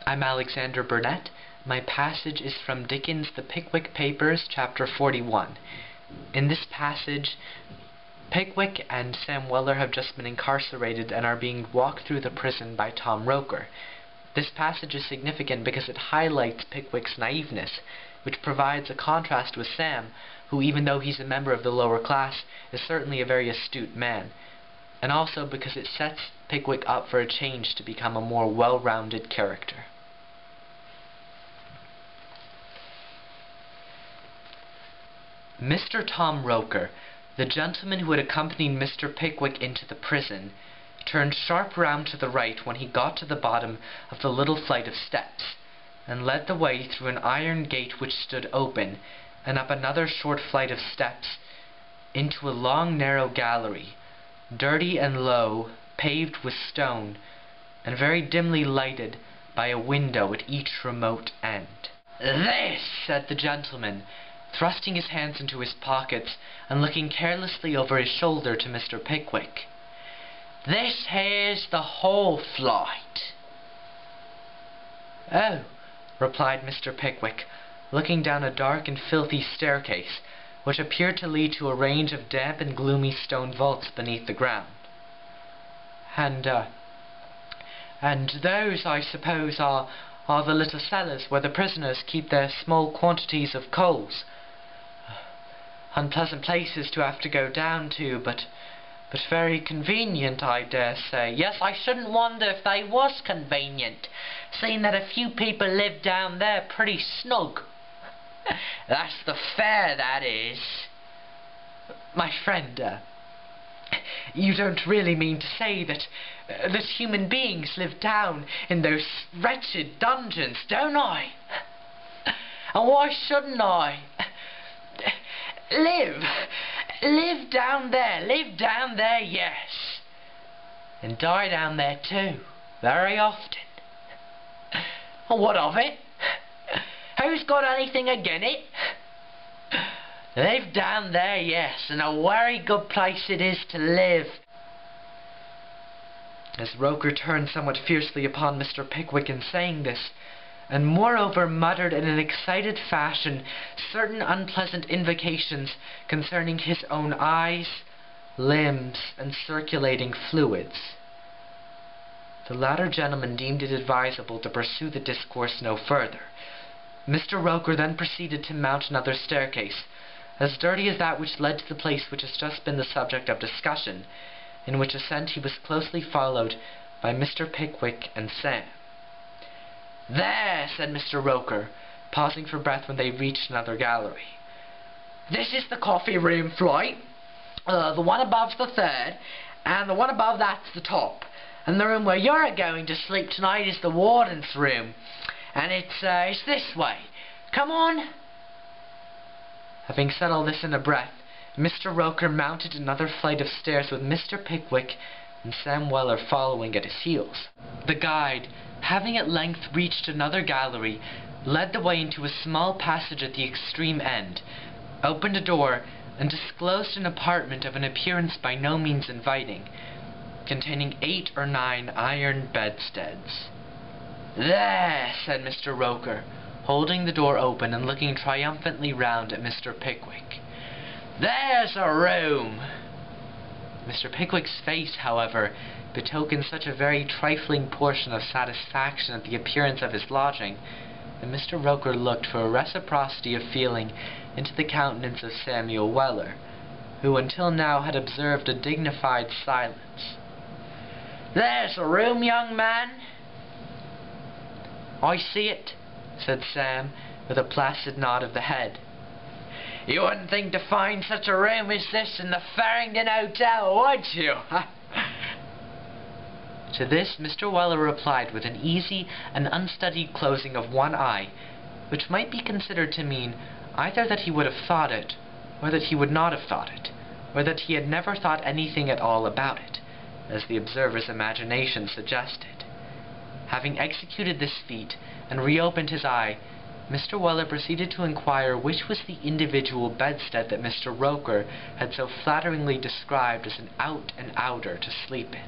I'm Alexander Burnett. My passage is from Dickens' The Pickwick Papers, chapter 41. In this passage, Pickwick and Sam Weller have just been incarcerated and are being walked through the prison by Tom Roker. This passage is significant because it highlights Pickwick's naiveness, which provides a contrast with Sam, who, even though he's a member of the lower class, is certainly a very astute man, and also because it sets Pickwick up for a change to become a more well-rounded character. Mr. Tom Roker, the gentleman who had accompanied Mr. Pickwick into the prison, turned sharp round to the right when he got to the bottom of the little flight of steps, and led the way through an iron gate which stood open, and up another short flight of steps, into a long narrow gallery, dirty and low, paved with stone, and very dimly lighted by a window at each remote end. "This," said the gentleman, thrusting his hands into his pockets and looking carelessly over his shoulder to Mr. Pickwick, "this here's the whole flight." "Oh," replied Mr. Pickwick, looking down a dark and filthy staircase, which appeared to lead to a range of damp and gloomy stone vaults beneath the ground. And those, I suppose, are the little cellars where the prisoners keep their small quantities of coals. Unpleasant places to have to go down to, but very convenient, I dare say." "Yes, I shouldn't wonder if they was convenient, seeing that a few people live down there pretty snug." "That's the fare, that is." "My friend, you don't really mean to say that human beings live down in those wretched dungeons, don't I?" "And why shouldn't I? Live down there, yes. And die down there too, very often. And what of it? Who's got anything against it? Live down there, yes, and a very good place it is to live." As Roker turned somewhat fiercely upon Mr. Pickwick in saying this, and moreover muttered in an excited fashion certain unpleasant invocations concerning his own eyes, limbs, and circulating fluids, the latter gentleman deemed it advisable to pursue the discourse no further. Mr. Roker then proceeded to mount another staircase, as dirty as that which led to the place which has just been the subject of discussion, in which ascent he was closely followed by Mr. Pickwick and Sam. "There," said Mr. Roker, pausing for breath when they reached another gallery. "This is the coffee room flight. The one above's the third, and the one above that's the top. And the room where you're going to sleep tonight is the warden's room, and it's this way. Come on." Having said all this in a breath, Mr. Roker mounted another flight of stairs with Mr. Pickwick and Sam Weller following at his heels. The guide, having at length reached another gallery, led the way into a small passage at the extreme end, opened a door, and disclosed an apartment of an appearance by no means inviting, containing 8 or 9 iron bedsteads. "There," said Mr. Roker, holding the door open and looking triumphantly round at Mr. Pickwick. "There's a room." Mr. Pickwick's face, however, betokened such a very trifling portion of satisfaction at the appearance of his lodging, that Mr. Roker looked for a reciprocity of feeling into the countenance of Samuel Weller, who until now had observed a dignified silence. "There's a room, young man." "I see it," said Sam, with a placid nod of the head. "You wouldn't think to find such a room as this in the Farringdon Hotel, would you?" To this Mr. Weller replied with an easy and unstudied closing of one eye, which might be considered to mean either that he would have thought it, or that he would not have thought it, or that he had never thought anything at all about it, as the observer's imagination suggested. Having executed this feat and reopened his eye, Mr. Weller proceeded to inquire which was the individual bedstead that Mr. Roker had so flatteringly described as an out-and-outer to sleep in.